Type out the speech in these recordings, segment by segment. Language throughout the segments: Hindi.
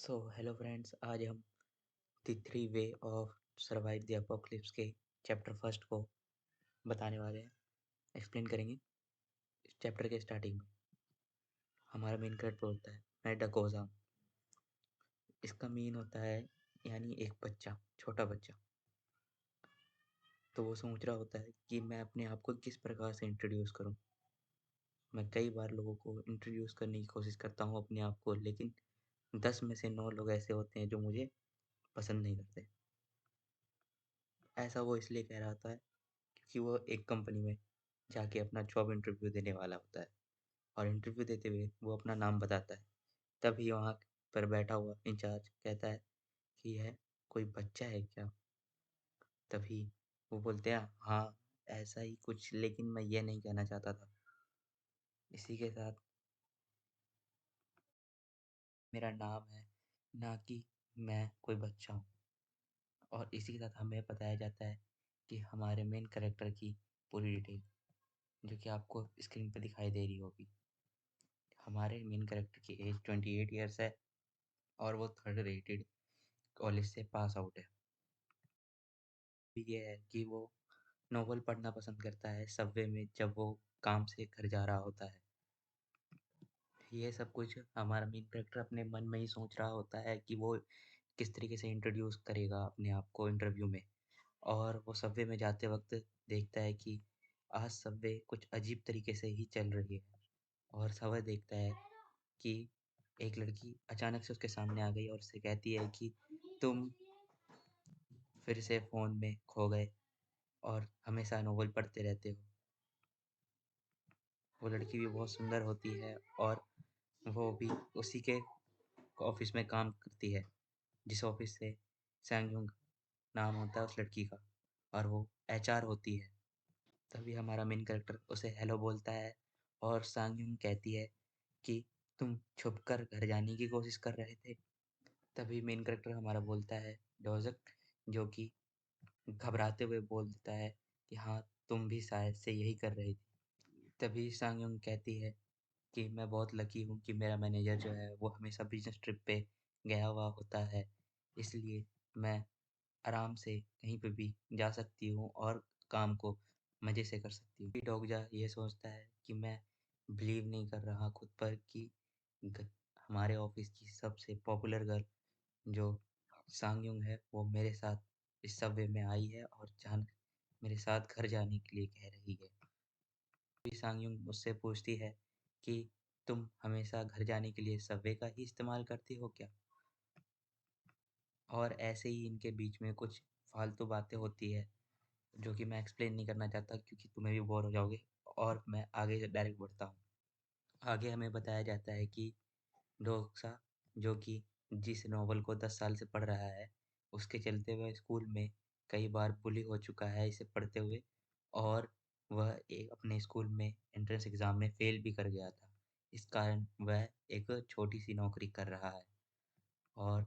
हेलो फ्रेंड्स, आज हम the three way of survive the apocalypse के चैप्टर फर्स्ट को बताने वाले हैं। एक्सप्लेन करेंगे। इस चैप्टर के स्टार्टिंग में हमारा मेन कैरेक्टर होता है मैं डकोजा। इसका मीन होता है यानी एक बच्चा, छोटा बच्चा। तो वो सोच रहा होता है कि मैं अपने आप को किस प्रकार से इंट्रोड्यूस करूं। मैं कई बार लोगों को इंट्रोड्यूस करने की कोशिश करता हूं अपने आप को, लेकिन 10 में से 9 लोग ऐसे होते हैं जो मुझे पसंद नहीं करते। ऐसा वो इसलिए कह रहा होता है क्योंकि वो एक कंपनी में जाके अपना जॉब इंटरव्यू देने वाला होता है और इंटरव्यू देते हुए वो अपना नाम बताता है। तभी वहाँ पर बैठा हुआ इंचार्ज कहता है कि यह कोई बच्चा है क्या? तभी वो बोलते हैं हाँ, ऐसा ही कुछ, लेकिन मैं ये नहीं कहना चाहता था। इसी के साथ मेरा नाम है, ना कि मैं कोई बच्चा हूँ। और इसी के साथ हमें बताया जाता है कि हमारे मेन कैरेक्टर की पूरी डिटेल, जो कि आपको स्क्रीन पे दिखाई दे रही होगी। हमारे मेन कैरेक्टर की एज 28 ईयर्स है और वो थर्ड रेटेड कॉलेज से पास आउट है। ये है कि वो नोवेल पढ़ना पसंद करता है सबवे में जब वो काम से घर जा रहा होता है। ये सब कुछ हमारा मेन कैरेक्टर अपने मन में ही सोच रहा होता है कि वो किस तरीके से इंट्रोड्यूस करेगा अपने आप को इंटरव्यू में। और वो सबवे में जाते वक्त देखता है कि आज सबवे कुछ अजीब तरीके से ही चल रही है। और सबवे देखता है कि एक लड़की अचानक से उसके सामने आ गई और उससे कहती है कि तुम फिर से फ़ोन में खो गए और हमेशा नोवेल पढ़ते रहते हो। वो लड़की भी बहुत सुंदर होती है और वो भी उसी के ऑफिस में काम करती है, जिस ऑफिस से सैंगयूंग नाम होता है उस लड़की का, और वो एचआर होती है। तभी हमारा मेन कैरेक्टर उसे हेलो बोलता है और सांगयूंग कहती है कि तुम छुपकर घर जाने की कोशिश कर रहे थे। तभी मेन कैरेक्टर हमारा बोलता है डोजक, जो कि घबराते हुए बोल देता है कि हाँ, तुम भी शायद से यही कर रही थी। तभी सांगयोंग कहती है कि मैं बहुत लकी हूँ कि मेरा मैनेजर जो है वो हमेशा बिजनेस ट्रिप पे गया हुआ होता है, इसलिए मैं आराम से कहीं पे भी जा सकती हूँ और काम को मज़े से कर सकती हूँ। डोगजा ये सोचता है कि मैं बिलीव नहीं कर रहा खुद पर कि ग- हमारे ऑफिस की सबसे पॉपुलर गर्ल जो सांगयुंग है वो मेरे साथ इस सबवे में आई है और मेरे साथ घर जाने के लिए कह रही है। फिर सांगयुंग मुझसे पूछती है कि तुम हमेशा घर जाने के लिए सबवे का ही इस्तेमाल करती हो क्या? और ऐसे ही इनके बीच में कुछ फालतू बातें होती है जो कि मैं एक्सप्लेन नहीं करना चाहता क्योंकि तुम्हें भी बोर हो जाओगे, और मैं आगे से डायरेक्ट बढ़ता हूँ। आगे हमें बताया जाता है कि डोसा, जो कि जिस नॉवल को 10 साल से पढ़ रहा है, उसके चलते हुए स्कूल में कई बार बुली हो चुका है इसे पढ़ते हुए, और वह एक अपने स्कूल में एंट्रेंस एग्ज़ाम में फ़ेल भी कर गया था। इस कारण वह एक छोटी-सी नौकरी कर रहा है और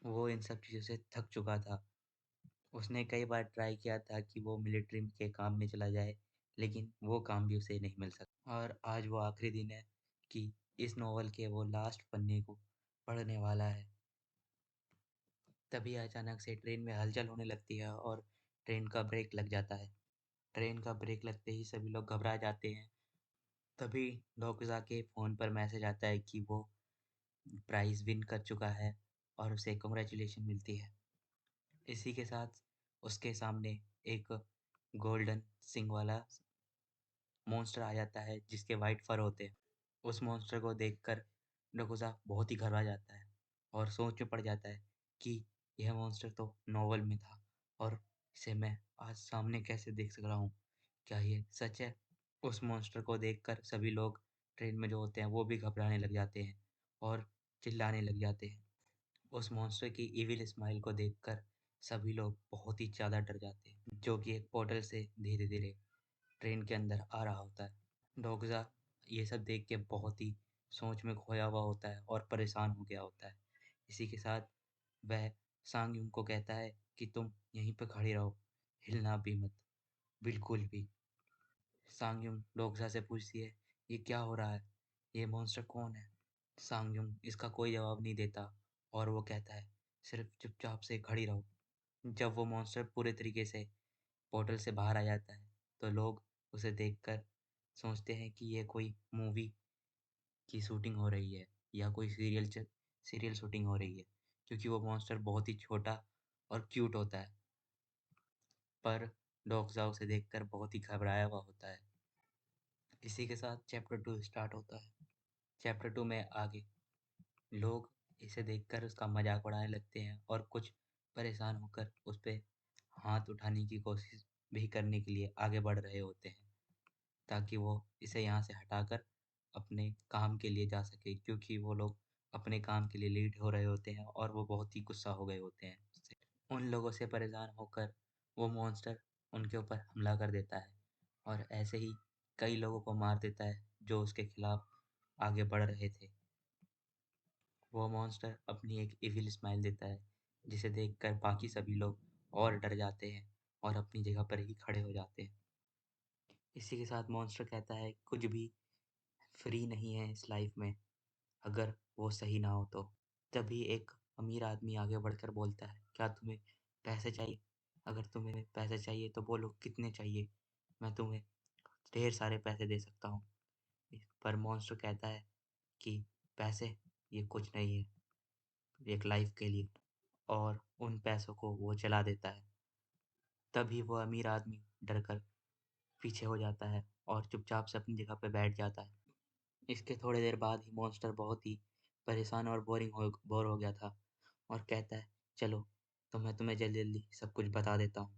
वो इन सब चीज़ों से थक चुका था। उसने कई बार ट्राई किया था कि वो मिलिट्री के काम में चला जाए, लेकिन वो काम भी उसे नहीं मिल सका। और आज वो आखिरी दिन है कि इस नॉवल के वो लास्ट पन्ने को पढ़ने वाला है। तभी अचानक से ट्रेन में हलचल होने लगती है और ट्रेन का ब्रेक लग जाता है। ट्रेन का ब्रेक लगते ही सभी लोग घबरा जाते हैं। तभी डोकजा के फ़ोन पर मैसेज आता है कि वो प्राइज़ विन कर चुका है और उसे कांग्रेचुलेशन मिलती है। इसी के साथ उसके सामने एक गोल्डन सिंग वाला मॉन्स्टर आ जाता है जिसके वाइट फर होते हैं। उस मॉन्स्टर को देखकर डोकोजा बहुत ही घबरा जाता है और सोच में पड़ जाता है कि यह मॉन्स्टर तो नॉवल में था और इसे मैं आज सामने कैसे देख सक रहा हूँ? क्या ये सच है? उस मॉन्स्टर को देखकर सभी लोग ट्रेन में जो होते हैं वो भी घबराने लग जाते हैं और चिल्लाने लग जाते हैं। उस मॉन्स्टर की इविल स्माइल को देखकर सभी लोग बहुत ही ज़्यादा डर जाते हैं, जो कि एक पोर्टल से धीरे-धीरे ट्रेन के अंदर आ रहा होता है। डोगज़ा ये सब देख के बहुत ही सोच में खोया हुआ होता है और परेशान हो गया होता है। इसी के साथ वह सांगयुंग को कहता है कि तुम यहीं पे खड़ी रहो, हिलना भी मत, बिल्कुल भी। सांगयुंग डोगज़ा से पूछती है, ये क्या हो रहा है? ये मॉन्स्टर कौन है? सांगयुंग इसका कोई जवाब नहीं देता और वो कहता है, "सिर्फ़ चुपचाप से खड़ी रहो।" जब वो मॉन्स्टर पूरे तरीके से पोर्टल से बाहर आ जाता है, तो लोग उसे देखकर सोचते हैं कि ये कोई मूवी की शूटिंग हो रही है या कोई सीरियल शूटिंग हो रही है, क्योंकि वो मॉन्स्टर बहुत ही छोटा और क्यूट होता है। पर डोक्सा उसे देखकर बहुत ही घबराया हुआ होता है। इसी के साथ चैप्टर 2 स्टार्ट होता है। चैप्टर 2 में आगे लोग इसे देखकर उसका मज़ाक उड़ाने लगते हैं और कुछ परेशान होकर उस पे हाथ उठाने की कोशिश भी करने के लिए आगे बढ़ रहे होते हैं, ताकि वो इसे यहाँ से हटाकर अपने काम के लिए जा सके, क्योंकि वो लोग अपने काम के लिए लेट हो रहे होते हैं और वो बहुत ही गुस्सा हो गए होते हैं उससे। उन लोगों से परेशान होकर वो मॉन्स्टर उनके ऊपर हमला कर देता है और ऐसे ही कई लोगों को मार देता है जो उसके खिलाफ आगे बढ़ रहे थे। वो मॉन्स्टर अपनी एक इविल स्माइल देता है, जिसे देखकर बाकी सभी लोग और डर जाते हैं और अपनी जगह पर ही खड़े हो जाते हैं। इसी के साथ मॉन्स्टर कहता है, कुछ भी फ्री नहीं है इस लाइफ में, अगर वो सही ना हो तो। तभी एक अमीर आदमी आगे बढ़कर बोलता है, क्या तुम्हें पैसे चाहिए? अगर तुम्हें पैसे चाहिए तो बोलो कितने चाहिए, मैं तुम्हें ढेर सारे पैसे दे सकता हूँ। पर मॉन्स्टर कहता है कि पैसे ये कुछ नहीं है एक लाइफ के लिए, और उन पैसों को वो जला देता है। तभी वो अमीर आदमी डर कर पीछे हो जाता है और चुपचाप से अपनी जगह पे बैठ जाता है। इसके थोड़ी देर बाद ही मॉन्स्टर बहुत ही परेशान और बोर हो गया था और कहता है, चलो तो मैं तुम्हें जल्दी जल्दी सब कुछ बता देता हूँ।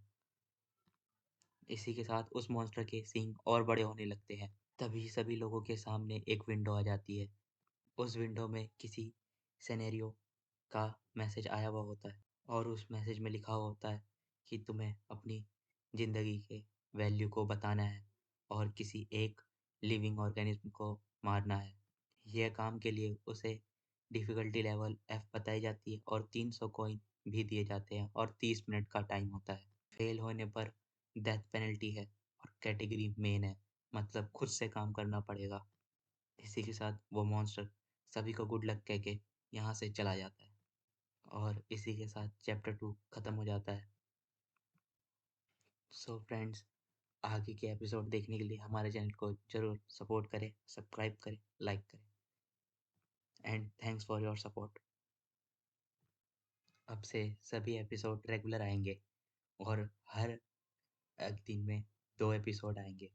इसी के साथ उस मॉन्स्टर के सींग और बड़े होने लगते हैं। तभी सभी लोगों के सामने एक विंडो आ जाती है। उस विंडो में किसी सिनेरियो का मैसेज आया हुआ होता है और उस मैसेज में लिखा हुआ होता है कि तुम्हें अपनी ज़िंदगी के वैल्यू को बताना है और किसी एक लिविंग ऑर्गेनिज्म को मारना है। यह काम के लिए उसे डिफ़िकल्टी लेवल F बताई जाती है और 300 कॉइन भी दिए जाते हैं और 30 मिनट का टाइम होता है। फेल होने पर डेथ पेनल्टी है और कैटेगरी मेन है, मतलब खुद से काम करना पड़ेगा। इसी के साथ वो मॉन्स्टर सभी को गुड लक कह के यहाँ से चला जाता है और इसी के साथ चैप्टर 2 खत्म हो जाता है। सो फ्रेंड्स, आगे के एपिसोड देखने के लिए हमारे चैनल को ज़रूर सपोर्ट करें, सब्सक्राइब करें, लाइक करें, and thanks for your support. अब से सभी एपिसोड रेगुलर आएंगे और हर दिन में 2 एपिसोड आएंगे।